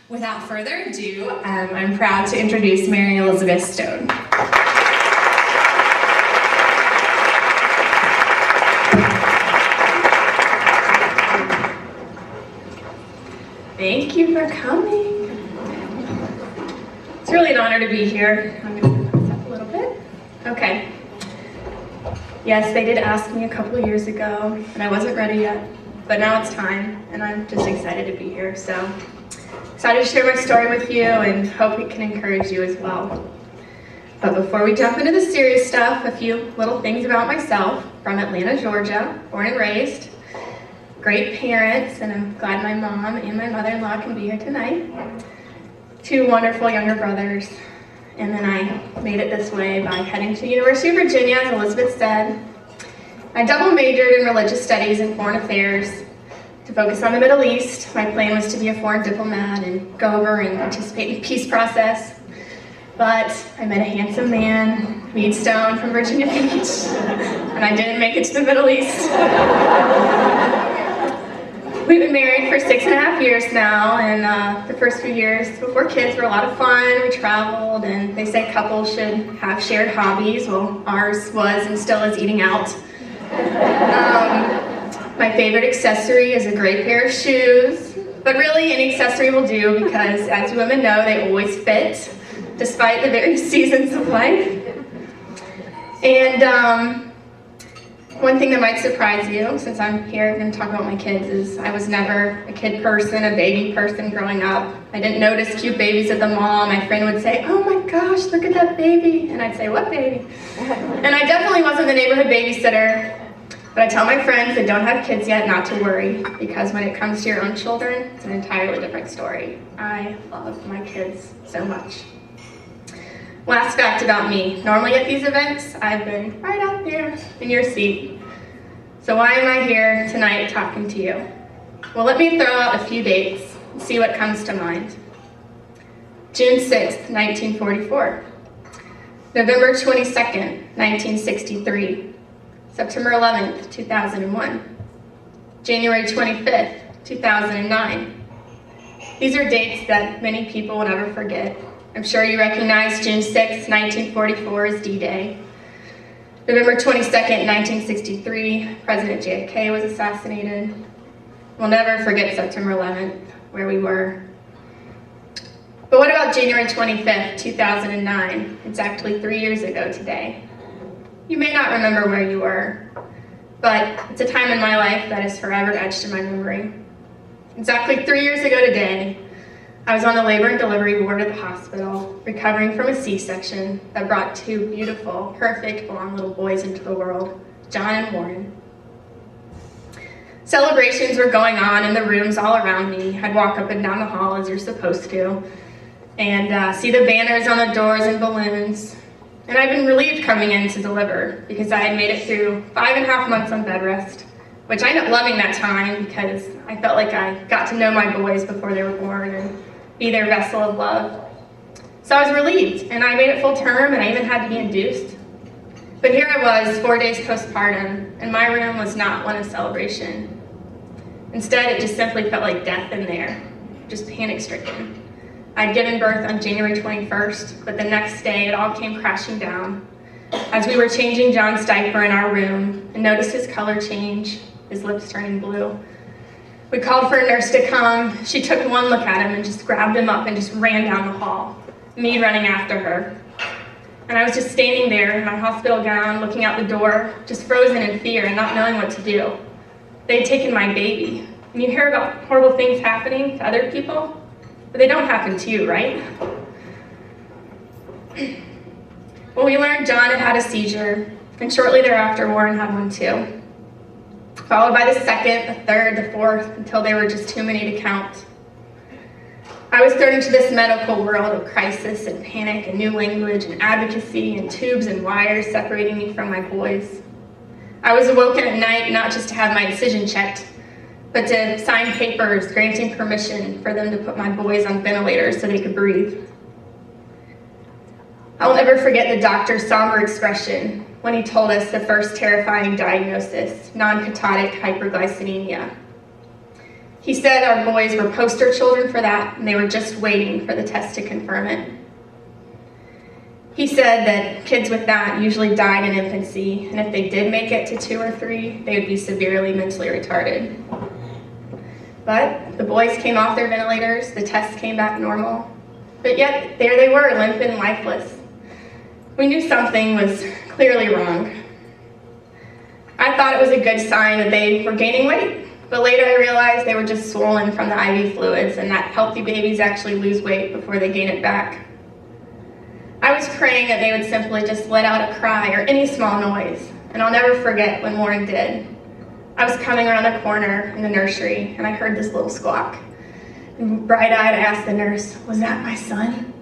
Without further ado, I'm proud to introduce Mary Elizabeth Stone. Thank you for coming. It's really an honor to be here. I'm going to put this up a little bit. Okay. Yes, they did ask me a couple of years ago, and I wasn't ready yet, but now it's time, and I'm just excited to be here. So, excited to share my story with you, and hope it can encourage you as well. But before we jump into the serious stuff, a few little things about myself. From Atlanta, Georgia, born and raised. Great parents, and I'm glad my mom and my mother-in-law can be here tonight. 2 wonderful younger brothers. And then I made it this way by heading to the University of Virginia, as Elizabeth said. I double majored in religious studies and foreign affairs to focus on the Middle East. My plan was to be a foreign diplomat and go over and participate in the peace process. But I met a handsome man, Meade Stone from Virginia Beach, and I didn't make it to the Middle East. We've been married for 6.5 years now, and the first few years before kids were a lot of fun. We traveled, and they say couples should have shared hobbies. Well, ours was and still is eating out. My favorite accessory is a great pair of shoes, but really any accessory will do because, as women know, they always fit, despite the various seasons of life. And one thing that might surprise you, since I'm here going to talk about my kids, is I was never a kid person, a baby person growing up. I didn't notice cute babies at the mall. My friend would say, "Oh my gosh, look at that baby." And I'd say, "What baby?" And I definitely wasn't the neighborhood babysitter. But I tell my friends that don't have kids yet not to worry, because when it comes to your own children, it's an entirely different story. I love my kids so much. Last fact about me. Normally at these events, I've been right out there in your seat. So why am I here tonight talking to you? Well, let me throw out a few dates and see what comes to mind. June 6th, 1944. November 22nd, 1963. September 11th, 2001. January 25th, 2009. These are dates that many people will never forget. I'm sure you recognize June 6th, 1944 as D-Day. November 22nd, 1963, President JFK was assassinated. We'll never forget September 11th, where we were. But what about January 25th, 2009, exactly 3 years ago today? You may not remember where you were, but it's a time in my life that is forever etched in my memory. Exactly 3 years ago today, I was on the labor and delivery ward at the hospital, recovering from a C-section that brought 2 beautiful, perfect, blonde little boys into the world, John and Warren. Celebrations were going on in the rooms all around me. I'd walk up and down the hall as you're supposed to, and see the banners on the doors and balloons. And I've been relieved coming in to deliver because I had made it through 5.5 months on bed rest, which I ended up loving that time because I felt like I got to know my boys before they were born and be their vessel of love. So I was relieved, and I made it full term, and I even had to be induced. But here I was, 4 days postpartum, and my room was not one of celebration. Instead, it just simply felt like death in there, just panic-stricken. I'd given birth on January 21st, but the next day it all came crashing down as we were changing John's diaper in our room and noticed his color change, his lips turning blue. We called for a nurse to come. She took one look at him and just grabbed him up and just ran down the hall, me running after her. And I was just standing there in my hospital gown, looking out the door, just frozen in fear and not knowing what to do. They'd taken my baby. And you hear about horrible things happening to other people, but they don't happen to you, right? Well, we learned John had had a seizure, and shortly thereafter, Warren had one too. Followed by the second, the third, the fourth, until there were just too many to count. I was thrown into this medical world of crisis and panic and new language and advocacy and tubes and wires separating me from my boys. I was awoken at night not just to have my decision checked, but to sign papers granting permission for them to put my boys on ventilators so they could breathe. I'll never forget the doctor's somber expression when he told us the first terrifying diagnosis, non-ketotic hyperglycemia. He said our boys were poster children for that, and they were just waiting for the test to confirm it. He said that kids with that usually died in infancy, and if they did make it to 2 or 3, they would be severely mentally retarded. But the boys came off their ventilators, the tests came back normal, but yet there they were, limp and lifeless. We knew something was clearly wrong. I thought it was a good sign that they were gaining weight, but later I realized they were just swollen from the IV fluids, and that healthy babies actually lose weight before they gain it back. I was praying that they would simply just let out a cry or any small noise, and I'll never forget when Warren did. I was coming around the corner in the nursery, and I heard this little squawk. And bright-eyed, I asked the nurse, "Was that my son?"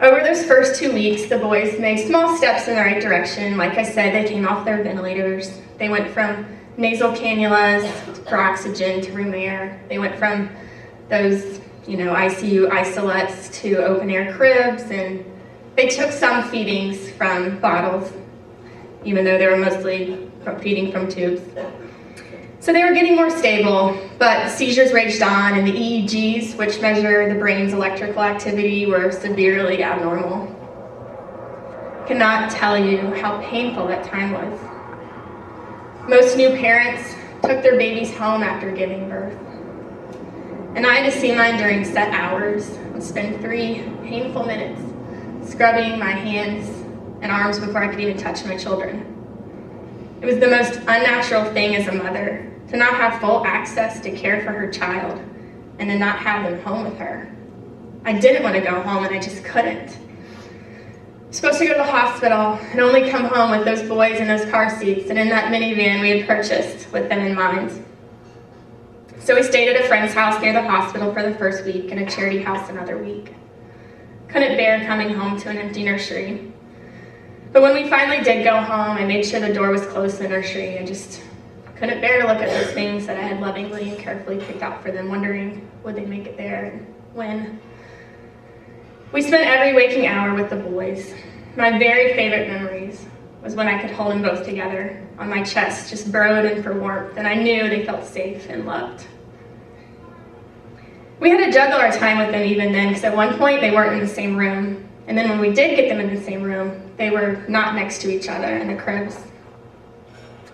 Over those first 2 weeks, the boys made small steps in the right direction. Like I said, they came off their ventilators. They went from nasal cannulas for oxygen to room air. They went from those ICU isolates to open air cribs, and they took some feedings from bottles, even though they were mostly feeding from tubes. So they were getting more stable, but seizures raged on, and the EEGs, which measure the brain's electrical activity, were severely abnormal. I cannot tell you how painful that time was. Most new parents took their babies home after giving birth. And I had to see mine during set hours and spend 3 painful minutes scrubbing my hands and arms before I could even touch my children. It was the most unnatural thing as a mother to not have full access to care for her child and to not have them home with her. I didn't want to go home, and I just couldn't. I was supposed to go to the hospital and only come home with those boys in those car seats and in that minivan we had purchased with them in mind. So we stayed at a friend's house near the hospital for the first week and a charity house another week. Couldn't bear coming home to an empty nursery. But when we finally did go home, I made sure the door was closed to the nursery. I just couldn't bear to look at those things that I had lovingly and carefully picked out for them, wondering would they make it there and when. We spent every waking hour with the boys. My very favorite memories was when I could hold them both together on my chest, just burrowed in for warmth, and I knew they felt safe and loved. We had to juggle our time with them even then, because at one point they weren't in the same room. And then when we did get them in the same room, they were not next to each other in the cribs.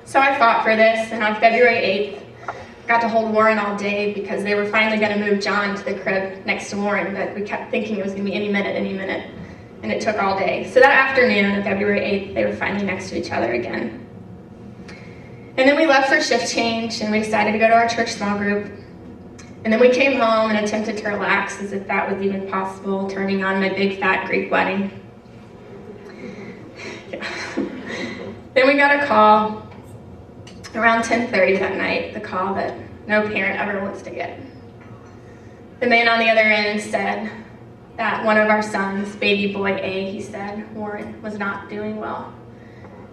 So I fought for this, and on February 8th, I got to hold Warren all day because they were finally going to move John to the crib next to Warren, but we kept thinking it was going to be any minute, and it took all day. So that afternoon, on February 8th, they were finally next to each other again. And then we left for shift change, and we decided to go to our church small group. And then we came home and attempted to relax as if that was even possible, turning on my big fat Greek wedding. Yeah. Then we got a call around 10:30 that night, the call that no parent ever wants to get. The man on the other end said that one of our sons, baby boy A, he said, Warren, was not doing well.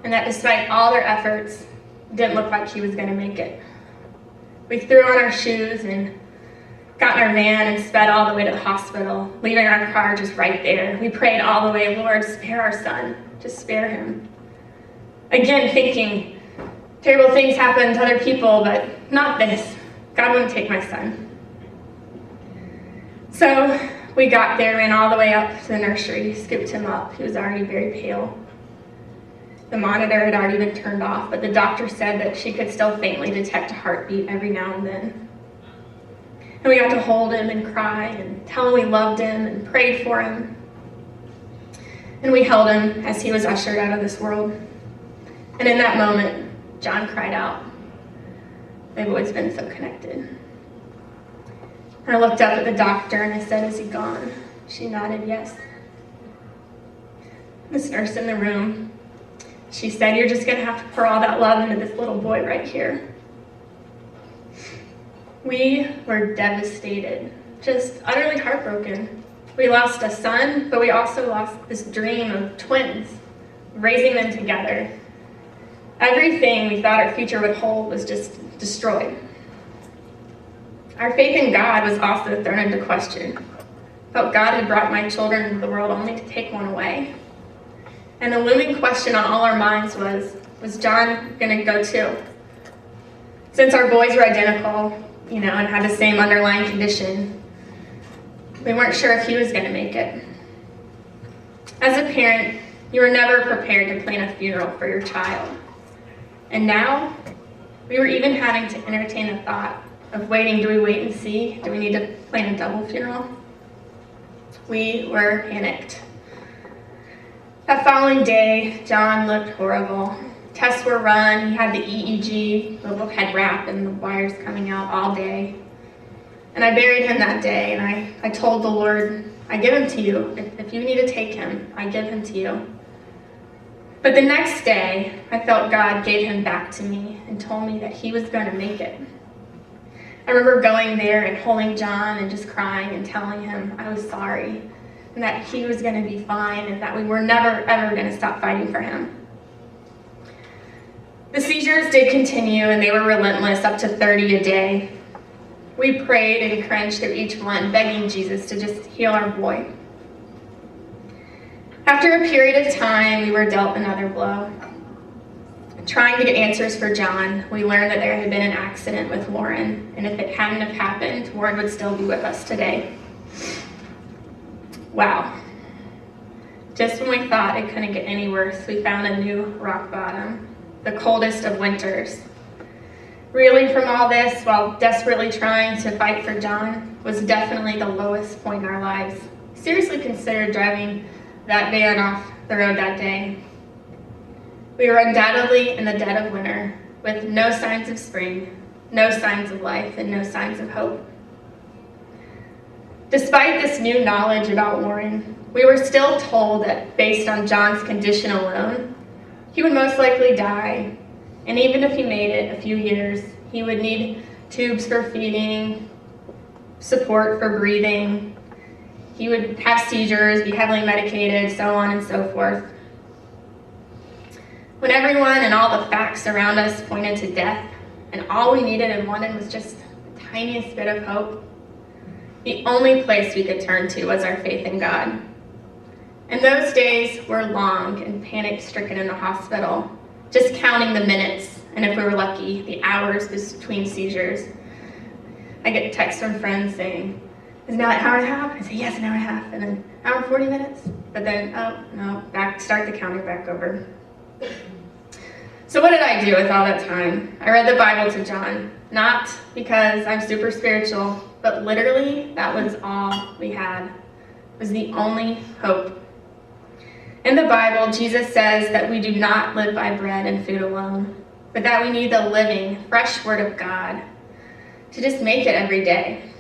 And that despite all their efforts, it didn't look like he was going to make it. We threw on our shoes and got in our van and sped all the way to the hospital, leaving our car just right there. We prayed all the way, Lord, spare our son, just spare him. Again, thinking, terrible things happen to other people, but not this. God wouldn't take my son. So we got there, ran all the way up to the nursery, scooped him up. He was already very pale. The monitor had already been turned off, but the doctor said that she could still faintly detect a heartbeat every now and then. And we got to hold him and cry and tell him we loved him and prayed for him. And we held him as he was ushered out of this world. And in that moment, John cried out, "They've always been so connected." And I looked up at the doctor and I said, "Is he gone?" She nodded yes. This nurse in the room, she said, "You're just gonna have to pour all that love into this little boy right here." We were devastated, just utterly heartbroken. We lost a son, but we also lost this dream of twins, raising them together. Everything we thought our future would hold was just destroyed. Our faith in God was also thrown into question. I felt God had brought my children into the world only to take one away. And the looming question on all our minds was John going to go too? Since our boys were identical, and had the same underlying condition. We weren't sure if he was going to make it. As a parent, you were never prepared to plan a funeral for your child. And now, we were even having to entertain the thought of waiting. Do we wait and see? Do we need to plan a double funeral? We were panicked. That following day, John looked horrible. Tests were run, he had the EEG, the little head wrap and the wires coming out all day. And I buried him that day, and I told the Lord, I give him to you. If you need to take him, I give him to you. But the next day, I felt God gave him back to me and told me that he was going to make it. I remember going there and holding John and just crying and telling him I was sorry and that he was going to be fine and that we were never, ever going to stop fighting for him. The seizures did continue, and they were relentless, up to 30 a day. We prayed and cringed through each one, begging Jesus to just heal our boy. After a period of time, we were dealt another blow. Trying to get answers for John, we learned that there had been an accident with Warren, and if it hadn't have happened, Warren would still be with us today. Wow. Just when we thought it couldn't get any worse, we found a new rock bottom, the coldest of winters. Reeling from all this while desperately trying to fight for John was definitely the lowest point in our lives. Seriously considered driving that van off the road that day. We were undoubtedly in the dead of winter, with no signs of spring, no signs of life, and no signs of hope. Despite this new knowledge about Warren, we were still told that based on John's condition alone, he would most likely die. And even if he made it a few years, he would need tubes for feeding, support for breathing. He would have seizures, be heavily medicated, so on and so forth. When everyone and all the facts around us pointed to death, and all we needed and wanted was just the tiniest bit of hope, the only place we could turn to was our faith in God. And those days were long and panic-stricken in the hospital, just counting the minutes, and if we were lucky, the hours between seizures. I get texts from friends saying, is it now an hour and a half? I say, yes, an hour and a half, and then an hour and 40 minutes. But then, oh, no, start the counter back over. So what did I do with all that time? I read the Bible to John, not because I'm super spiritual, but literally that was all we had. It was the only hope. In the Bible, Jesus says that we do not live by bread and food alone, but that we need the living, fresh word of God to just make it every day.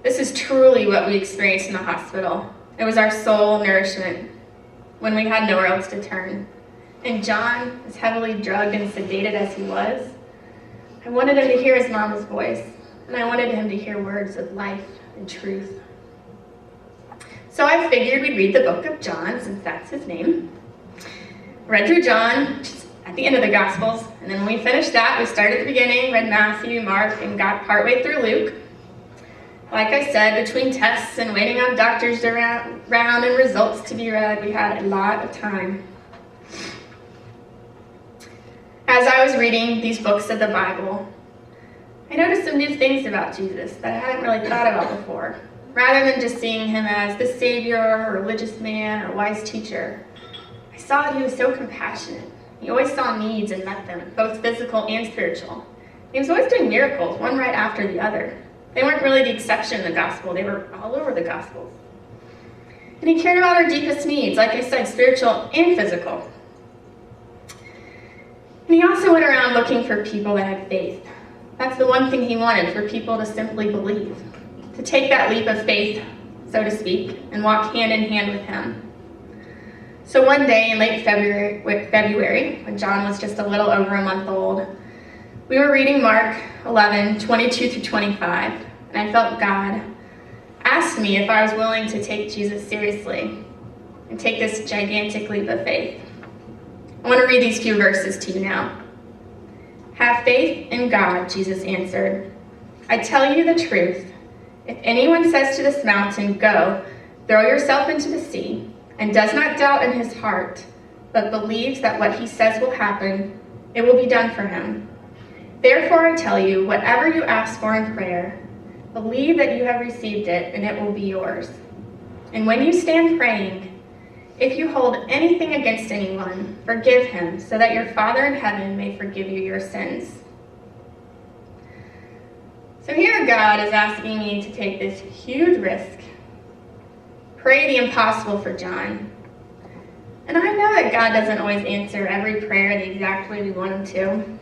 This is truly what we experienced in the hospital. It was our soul nourishment when we had nowhere else to turn. And John, as heavily drugged and sedated as he was, I wanted him to hear his mama's voice, and I wanted him to hear words of life and truth. So I figured we'd read the book of John, since that's his name. Read through John, just at the end of the Gospels, and then when we finished that, we started at the beginning, read Matthew, Mark, and got partway through Luke. Like I said, between tests and waiting on doctors around and results to be read, we had a lot of time. As I was reading these books of the Bible, I noticed some new things about Jesus that I hadn't really thought about before. Rather than just seeing him as the savior, or religious man, or wise teacher, I saw that he was so compassionate. He always saw needs and met them, both physical and spiritual. He was always doing miracles, one right after the other. They weren't really the exception in the gospel, they were all over the gospels. And he cared about our deepest needs, like I said, spiritual and physical. And he also went around looking for people that had faith. That's the one thing he wanted, for people to simply believe, to take that leap of faith, so to speak, and walk hand in hand with him. So one day in late February, when John was just a little over a month old, we were reading Mark 11:22-25, and I felt God asked me if I was willing to take Jesus seriously and take this gigantic leap of faith. I want to read these few verses to you now. Have faith in God, Jesus answered. I tell you the truth. If anyone says to this mountain, go, throw yourself into the sea, and does not doubt in his heart, but believes that what he says will happen, it will be done for him. Therefore I tell you, whatever you ask for in prayer, believe that you have received it and it will be yours. And when you stand praying, if you hold anything against anyone, forgive him, so that your Father in heaven may forgive you your sins. So here God is asking me to take this huge risk, pray the impossible for John. And I know that God doesn't always answer every prayer the exact way we want him to.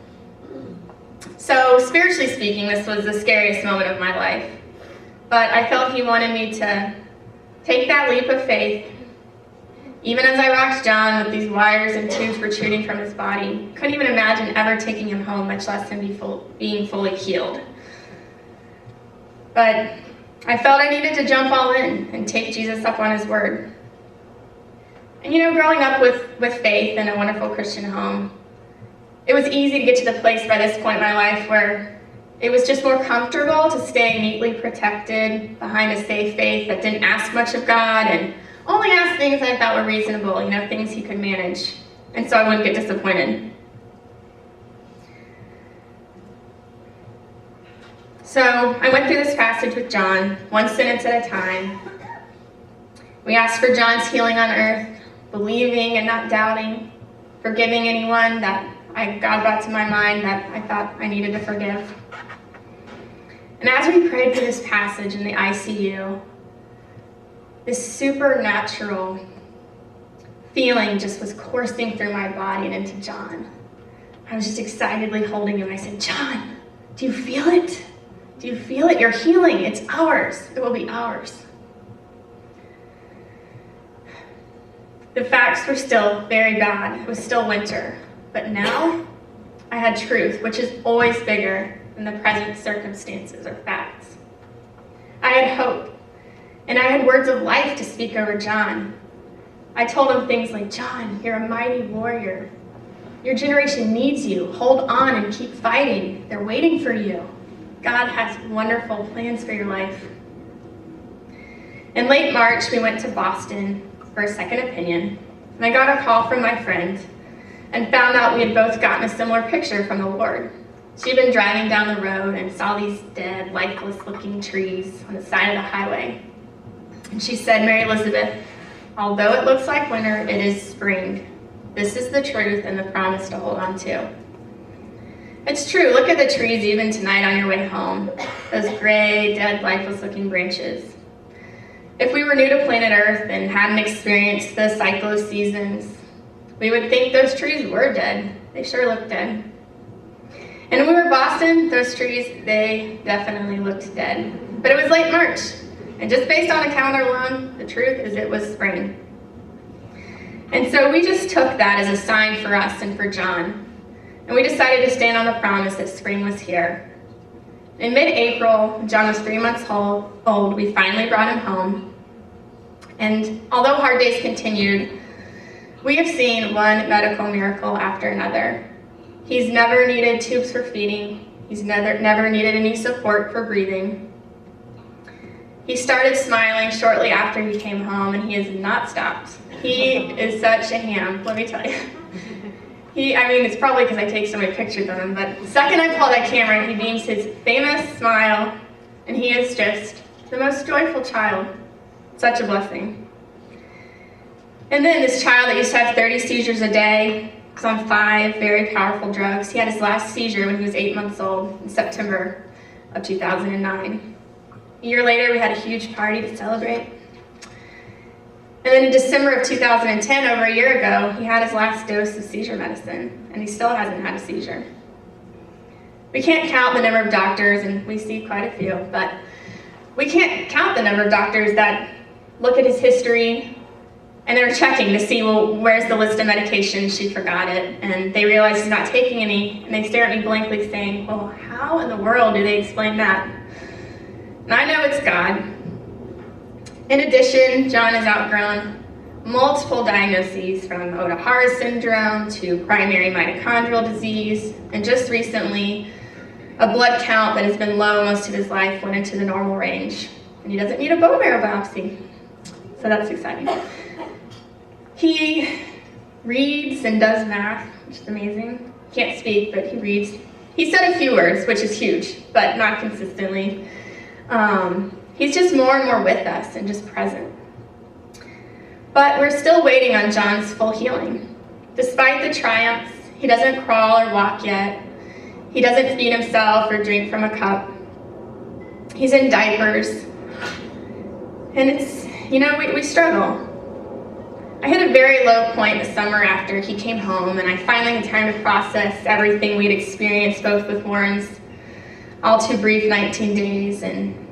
So spiritually speaking, this was the scariest moment of my life. But I felt he wanted me to take that leap of faith. Even as I rocked John with these wires and tubes protruding from his body, couldn't even imagine ever taking him home, much less him being fully healed. But I felt I needed to jump all in and take Jesus up on his word. And growing up with faith in a wonderful Christian home, it was easy to get to the place by this point in my life where it was just more comfortable to stay neatly protected behind a safe faith that didn't ask much of God and only asked things I thought were reasonable, things he could manage. And so I wouldn't get disappointed. So I went through this passage with John, one sentence at a time. We asked for John's healing on earth, believing and not doubting, forgiving anyone that God brought to my mind that I thought I needed to forgive. And as we prayed through this passage in the ICU, this supernatural feeling just was coursing through my body and into John. I was just excitedly holding him. I said, John, do you feel it? Do you feel it? You're healing. It's ours. It will be ours. The facts were still very bad. It was still winter. But now I had truth, which is always bigger than the present circumstances or facts. I had hope, and I had words of life to speak over John. I told him things like, John, you're a mighty warrior. Your generation needs you. Hold on and keep fighting. They're waiting for you. God has wonderful plans for your life. In late March, we went to Boston for a second opinion, and I got a call from my friend and found out we had both gotten a similar picture from the ward. She'd been driving down the road and saw these dead, lifeless-looking trees on the side of the highway. And she said, Mary Elizabeth, although it looks like winter, it is spring. This is the truth and the promise to hold on to. It's true. Look at the trees even tonight on your way home. Those gray, dead, lifeless-looking branches. If we were new to planet Earth and hadn't experienced the cycle of seasons, we would think those trees were dead. They sure looked dead. And when we were in Boston, those trees, they definitely looked dead. But it was late March, and just based on a calendar alone, the truth is it was spring. And so we just took that as a sign for us and for John. And we decided to stand on the promise that spring was here. In mid-April, John was 3 months old, we finally brought him home. And although hard days continued, we have seen one medical miracle after another. He's never needed tubes for feeding. He's never needed any support for breathing. He started smiling shortly after he came home, and he has not stopped. He is such a ham, let me tell you. It's probably because I take so many pictures of him, but the second I pull that camera, he beams his famous smile, and he is just the most joyful child. Such a blessing. And then this child that used to have 30 seizures a day was on 5 very powerful drugs. He had his last seizure when he was 8 months old in September of 2009. A year later, we had a huge party to celebrate. And then in December of 2010, over a year ago, he had his last dose of seizure medicine, and he still hasn't had a seizure. We can't count the number of doctors, and we see quite a few, but we can't count the number of doctors that look at his history, and they're checking to see, well, where's the list of medications? She forgot it, and they realize he's not taking any, and they stare at me blankly saying, well, how in the world do they explain that? And I know it's God. In addition, John has outgrown multiple diagnoses from Oda-Hara syndrome to primary mitochondrial disease, and just recently, a blood count that has been low most of his life went into the normal range, and he doesn't need a bone marrow biopsy. So that's exciting. He reads and does math, which is amazing. Can't speak, but he reads He said a few words, which is huge, but not consistently. He's just more and more with us and just present. But we're still waiting on John's full healing. Despite the triumphs, he doesn't crawl or walk yet. He doesn't feed himself or drink from a cup. He's in diapers. And it's, we struggle. I hit a very low point the summer after he came home, and I finally had time to process everything we'd experienced, both with Warren's all too brief 19 days and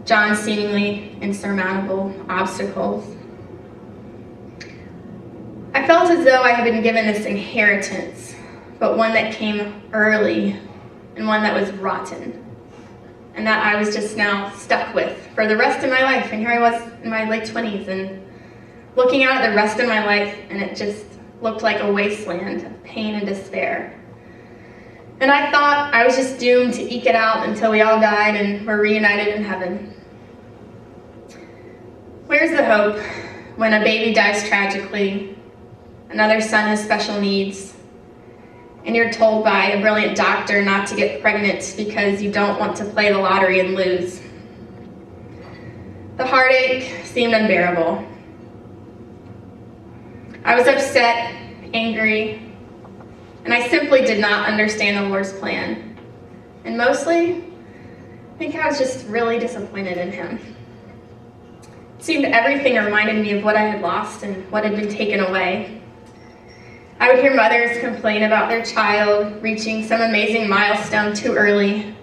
John's seemingly insurmountable obstacles. I felt as though I had been given this inheritance, but one that came early and one that was rotten, and that I was just now stuck with for the rest of my life. And here I was in my late 20s and looking out at the rest of my life, and it just looked like a wasteland of pain and despair. And I thought I was just doomed to eke it out until we all died and were reunited in heaven. Where's the hope when a baby dies tragically, another son has special needs, and you're told by a brilliant doctor not to get pregnant because you don't want to play the lottery and lose? The heartache seemed unbearable. I was upset, angry, and I simply did not understand the Lord's plan. And mostly, I think I was just really disappointed in him. It seemed everything reminded me of what I had lost and what had been taken away. I would hear mothers complain about their child reaching some amazing milestone too early.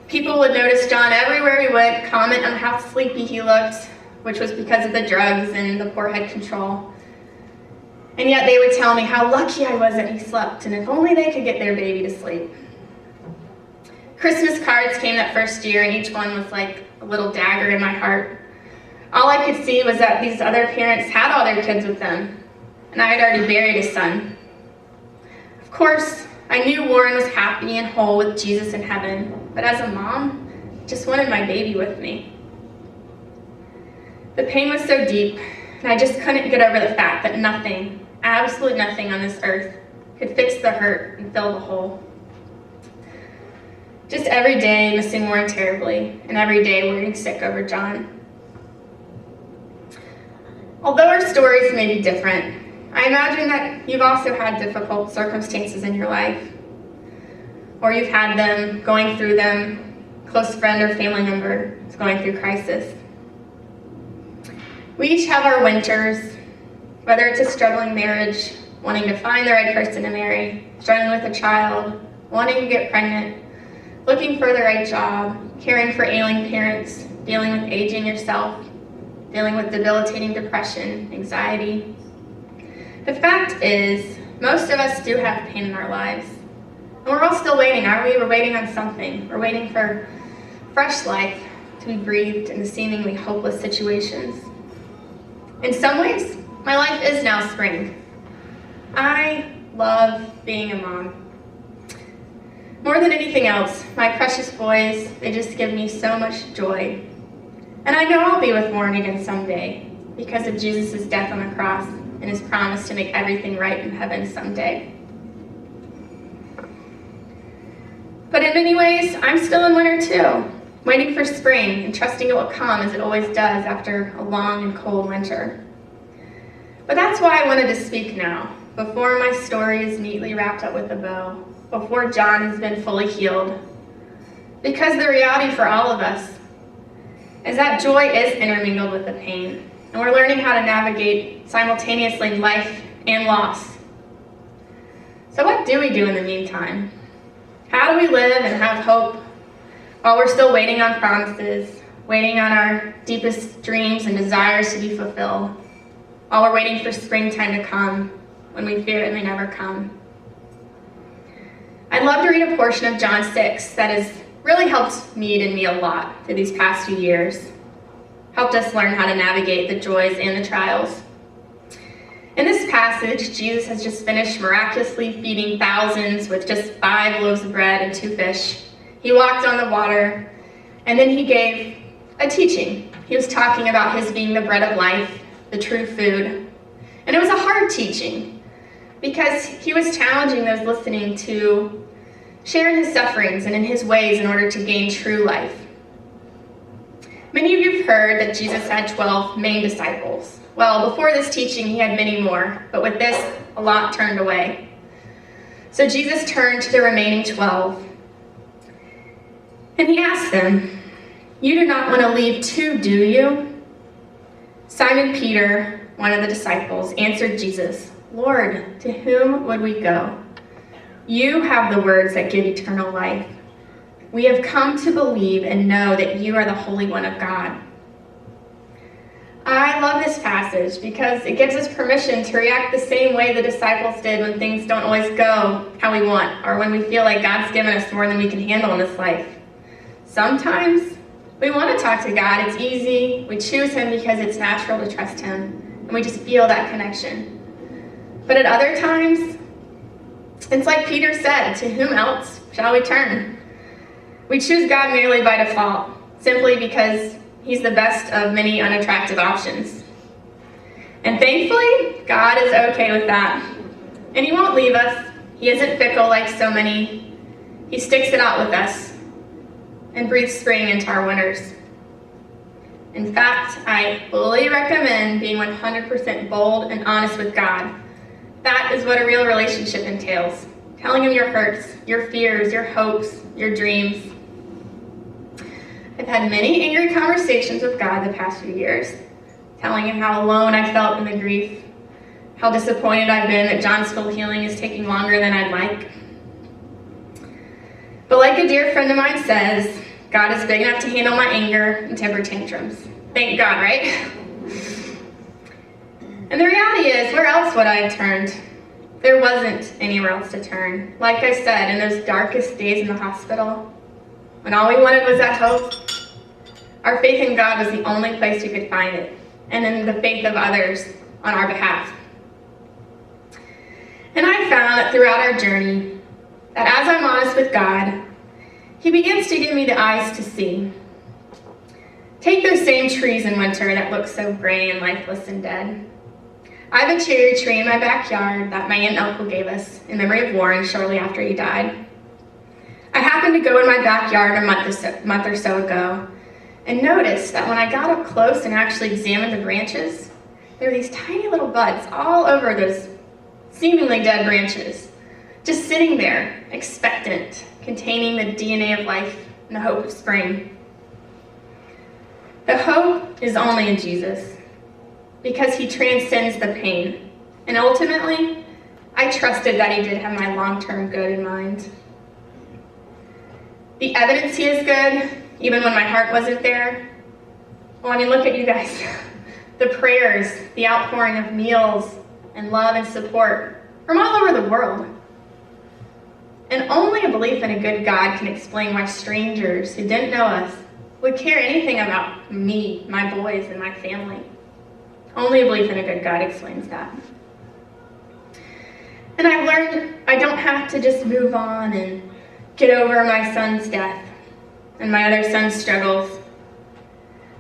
People would notice John everywhere he went, comment on how sleepy he looked, which was because of the drugs and the poor head control. And yet they would tell me how lucky I was that he slept, and if only they could get their baby to sleep. Christmas cards came that first year, and each one was like a little dagger in my heart. All I could see was that these other parents had all their kids with them, and I had already buried a son. Of course, I knew Warren was happy and whole with Jesus in heaven, but as a mom, I just wanted my baby with me. The pain was so deep, and I just couldn't get over the fact that nothing, absolutely nothing on this earth could fix the hurt and fill the hole. Just every day missing Warren terribly, and every day worrying sick over John. Although our stories may be different, I imagine that you've also had difficult circumstances in your life, or you've had them, going through them, close friend or family member is going through crisis. We each have our winters, whether it's a struggling marriage, wanting to find the right person to marry, struggling with a child, wanting to get pregnant, looking for the right job, caring for ailing parents, dealing with aging yourself, dealing with debilitating depression, anxiety. The fact is, most of us do have pain in our lives. And we're all still waiting, aren't we? We're waiting on something. We're waiting for fresh life to be breathed into seemingly hopeless situations. In some ways, my life is now spring. I love being a mom. More than anything else, my precious boys, they just give me so much joy. And I know I'll be with Warren again someday because of Jesus' death on the cross and his promise to make everything right in heaven someday. But in many ways, I'm still in winter too, waiting for spring and trusting it will come as it always does after a long and cold winter. But that's why I wanted to speak now, before my story is neatly wrapped up with a bow, before John has been fully healed. Because the reality for all of us is that joy is intermingled with the pain, and we're learning how to navigate simultaneously life and loss. So what do we do in the meantime? How do we live and have hope while we're still waiting on promises, waiting on our deepest dreams and desires to be fulfilled, while we're waiting for springtime to come when we fear it may never come? I'd love to read a portion of John 6 that has really helped me a lot through these past few years, helped us learn how to navigate the joys and the trials. In this passage, Jesus has just finished miraculously feeding thousands with just 5 loaves of bread and 2 fish. He walked on the water, and then he gave a teaching. He was talking about his being the bread of life, the true food. And it was a hard teaching because he was challenging those listening to share in his sufferings and in his ways in order to gain true life. Many of you have heard that Jesus had 12 main disciples. Well, before this teaching, he had many more, but with this, a lot turned away. So Jesus turned to the remaining 12, and he asked them, "You do not want to leave too, do you?" Simon Peter, one of the disciples, answered Jesus, "Lord, to whom would we go? You have the words that give eternal life. We have come to believe and know that you are the Holy One of God." I love this passage because it gives us permission to react the same way the disciples did when things don't always go how we want, or when we feel like God's given us more than we can handle in this life. Sometimes we want to talk to God. It's easy. We choose him because it's natural to trust him, and we just feel that connection. But at other times, it's like Peter said, "To whom else shall we turn?" We choose God merely by default, simply because he's the best of many unattractive options. And thankfully, God is okay with that. And he won't leave us. He isn't fickle like so many. He sticks it out with us and breathes spring into our winters. In fact, I fully recommend being 100% bold and honest with God. That is what a real relationship entails. Telling him your hurts, your fears, your hopes, your dreams. I've had many angry conversations with God the past few years, telling him how alone I felt in the grief, how disappointed I've been that John's full healing is taking longer than I'd like. But like a dear friend of mine says, God is big enough to handle my anger and temper tantrums. Thank God, right? And the reality is, where else would I have turned? There wasn't anywhere else to turn. Like I said, in those darkest days in the hospital, when all we wanted was that hope, our faith in God was the only place we could find it, and in the faith of others on our behalf. And I found that throughout our journey, that as I'm honest with God, he begins to give me the eyes to see. Take those same trees in winter that look so gray and lifeless and dead. I have a cherry tree in my backyard that my aunt and uncle gave us in memory of Warren shortly after he died. I happened to go in my backyard a month or so ago and noticed that when I got up close and actually examined the branches, there were these tiny little buds all over those seemingly dead branches, just sitting there, expectant, containing the DNA of life and the hope of spring. The hope is only in Jesus, because he transcends the pain. And ultimately, I trusted that he did have my long-term good in mind. The evidence he is good, even when my heart wasn't there. Well, I mean, look at you guys. The prayers, the outpouring of meals and love and support from all over the world. And only a belief in a good God can explain why strangers who didn't know us would care anything about me, my boys, and my family. Only a belief in a good God explains that. And I've learned I don't have to just move on and get over my son's death and my other son's struggles.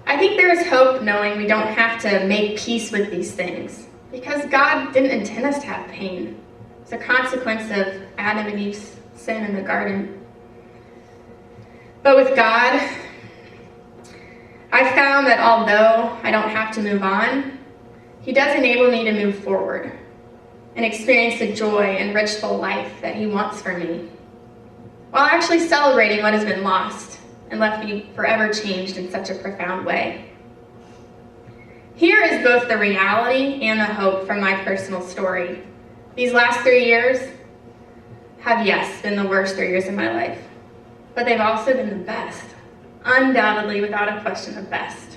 I think there is hope knowing we don't have to make peace with these things, because God didn't intend us to have pain. It's a consequence of Adam and Eve's sin in the garden. But with God, I found that although I don't have to move on, he does enable me to move forward and experience the joy and richful life that he wants for me, while actually celebrating what has been lost and left me forever changed in such a profound way. Here is both the reality and the hope from my personal story. These last 3 years have, yes, been the worst 3 years of my life, but they've also been the best. Undoubtedly, without a question, the best.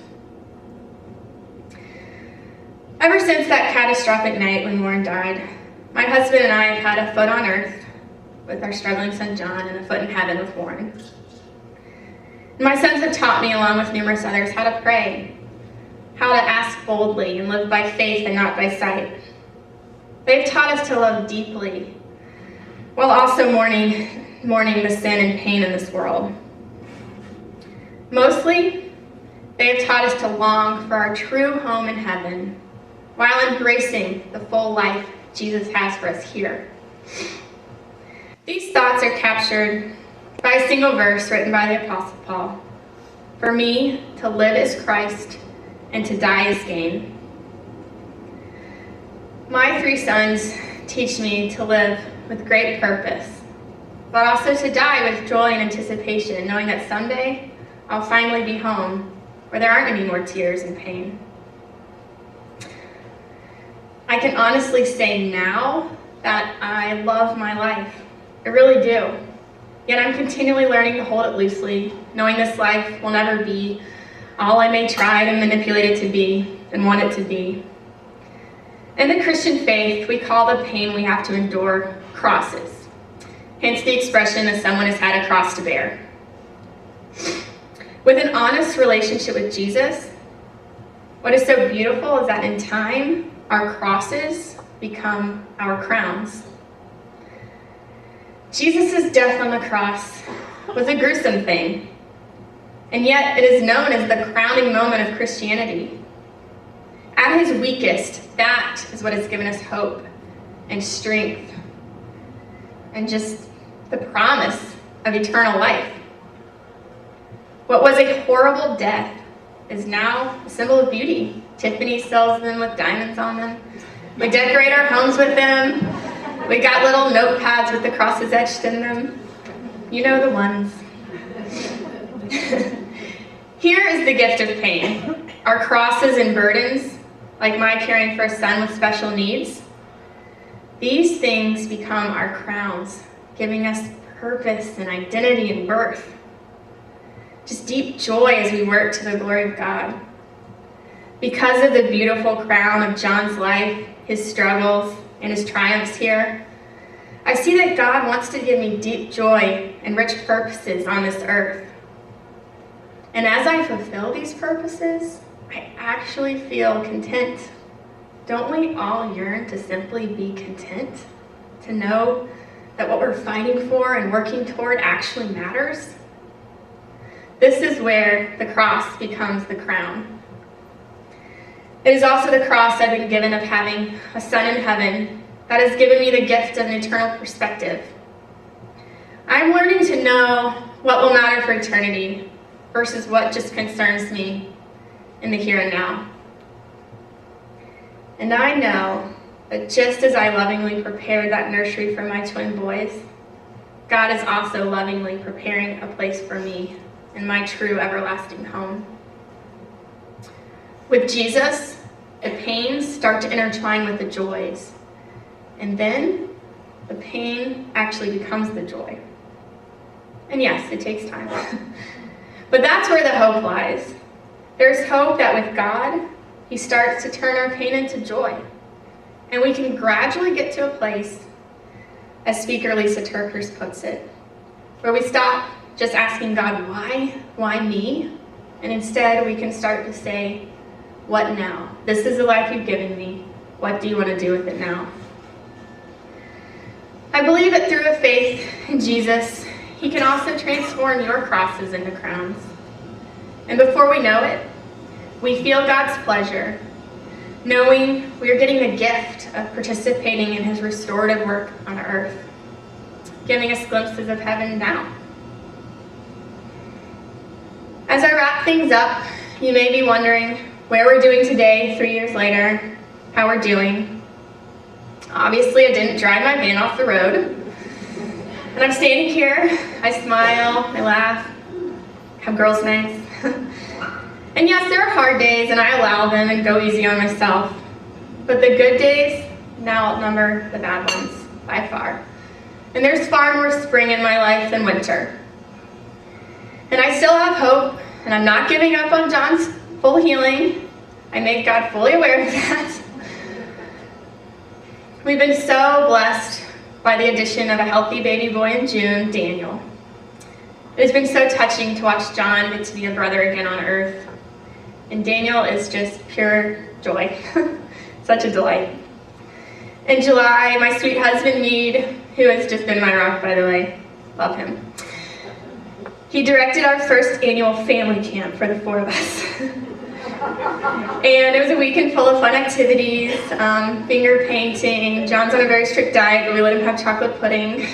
Ever since that catastrophic night when Warren died, my husband and I have had a foot on earth with our struggling son John and a foot in heaven with Warren. My sons have taught me, along with numerous others, how to pray, how to ask boldly and live by faith and not by sight. They've taught us to love deeply, while also mourning the sin and pain in this world. Mostly, they have taught us to long for our true home in heaven, while embracing the full life Jesus has for us here. These thoughts are captured by a single verse written by the Apostle Paul. For me, to live is Christ, and to die is gain. My 3 sons teach me to live with great purpose, but also to die with joy and anticipation, knowing that someday I'll finally be home where there aren't any more tears and pain. I can honestly say now that I love my life. I really do. Yet I'm continually learning to hold it loosely, knowing this life will never be all I may try to manipulate it to be and want it to be. In the Christian faith, we call the pain we have to endure crosses. Hence the expression that someone has had a cross to bear. With an honest relationship with Jesus, what is so beautiful is that in time, our crosses become our crowns. Jesus' death on the cross was a gruesome thing, and yet it is known as the crowning moment of Christianity. At his weakest, that is what has given us hope and strength and just the promise of eternal life. What was a horrible death is now a symbol of beauty. Tiffany sells them with diamonds on them. We decorate our homes with them. We got little notepads with the crosses etched in them. You know the ones. Here is the gift of pain. Our crosses and burdens, like my caring for a son with special needs, these things become our crowns, giving us purpose and identity and birth. Just deep joy as we work to the glory of God. Because of the beautiful crown of John's life, his struggles, and his triumphs here, I see that God wants to give me deep joy and rich purposes on this earth. And as I fulfill these purposes, I actually feel content. Don't we all yearn to simply be content? To know that what we're fighting for and working toward actually matters? This is where the cross becomes the crown. It is also the cross I've been given of having a son in heaven that has given me the gift of an eternal perspective. I'm learning to know what will matter for eternity versus what just concerns me in the here and now. And I know that just as I lovingly prepared that nursery for my twin boys, God is also lovingly preparing a place for me in my true everlasting home. With Jesus, the pains start to intertwine with the joys. And then the pain actually becomes the joy. And yes, it takes time. But that's where the hope lies. There's hope that with God, he starts to turn our pain into joy. And we can gradually get to a place, as Speaker Lisa Turkers puts it, where we stop just asking God, why me? And instead we can start to say, what now? This is the life you've given me. What do you want to do with it now? I believe that through a faith in Jesus, he can also transform your crosses into crowns. And before we know it, we feel God's pleasure, knowing we are getting the gift of participating in his restorative work on earth, giving us glimpses of heaven now. As I wrap things up, you may be wondering where we're doing today, 3 years later, how we're doing. Obviously, I didn't drive my van off the road. And I'm standing here, I smile, I laugh, have girls' nights. And yes, there are hard days, and I allow them and go easy on myself. But the good days now outnumber the bad ones, by far. And there's far more spring in my life than winter. And I still have hope, and I'm not giving up on John's full healing. I make God fully aware of that. We've been so blessed by the addition of a healthy baby boy in June, Daniel. It has been so touching to watch John get to be a brother again on earth. And Daniel is just pure joy. Such a delight. In July, my sweet husband, Mead, who has just been my rock, by the way, love him. He directed our first annual family camp for the 4 of us. And it was a weekend full of fun activities, finger painting. John's on a very strict diet, but we let him have chocolate pudding.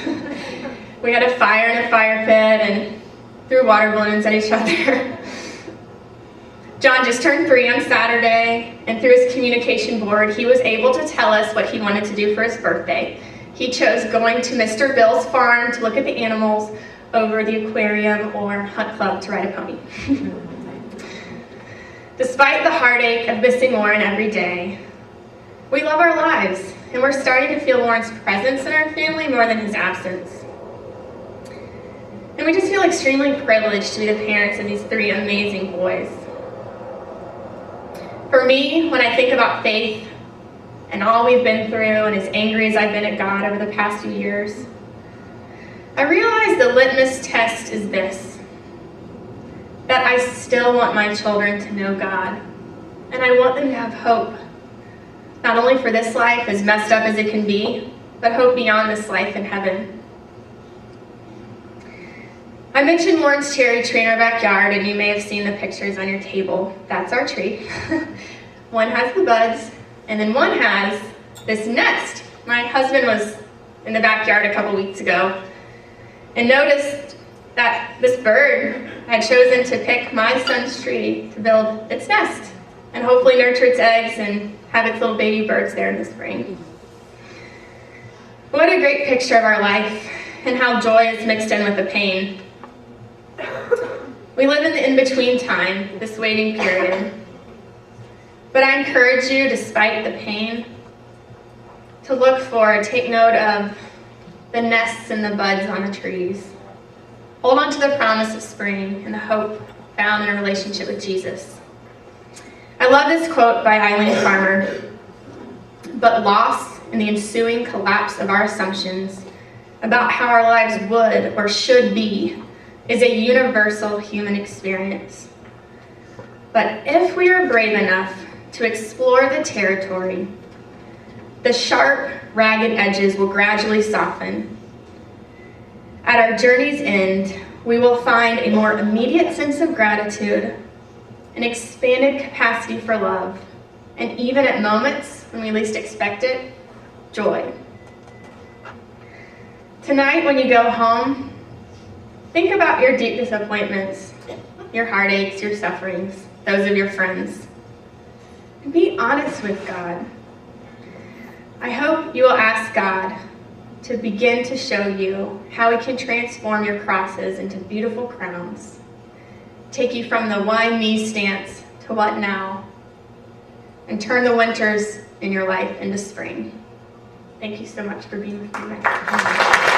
We had a fire in a fire pit and threw water balloons at each other. John just turned 3 on Saturday, and through his communication board, he was able to tell us what he wanted to do for his birthday. He chose going to Mr. Bill's farm to look at the animals over the aquarium or hunt club to ride a pony. Despite the heartache of missing Lauren every day, we love our lives, and we're starting to feel Lauren's presence in our family more than his absence. And we just feel extremely privileged to be the parents of these 3 amazing boys. For me, when I think about faith and all we've been through and as angry as I've been at God over the past few years, I realize the litmus test is this: that I still want my children to know God, and I want them to have hope, not only for this life, as messed up as it can be, but hope beyond this life in heaven. I mentioned Lauren's cherry tree in our backyard, and you may have seen the pictures on your table. That's our tree. One has the buds, and then one has this nest. My husband was in the backyard a couple weeks ago and noticed that this bird had chosen to pick my son's tree to build its nest and hopefully nurture its eggs and have its little baby birds there in the spring. What a great picture of our life and how joy is mixed in with the pain. We live in the in-between time, this waiting period. But I encourage you, despite the pain, to look for, take note of the nests and the buds on the trees. Hold on to the promise of spring and the hope found in a relationship with Jesus. I love this quote by Eileen Farmer. But loss and the ensuing collapse of our assumptions about how our lives would or should be is a universal human experience. But if we are brave enough to explore the territory, the sharp, ragged edges will gradually soften. At our journey's end, we will find a more immediate sense of gratitude, an expanded capacity for love, and even at moments when we least expect it, joy. Tonight, when you go home, think about your deep disappointments, your heartaches, your sufferings, those of your friends, and be honest with God. I hope you will ask God to begin to show you how He can transform your crosses into beautiful crowns, take you from the why me stance to what now, and turn the winters in your life into spring. Thank you so much for being with me tonight.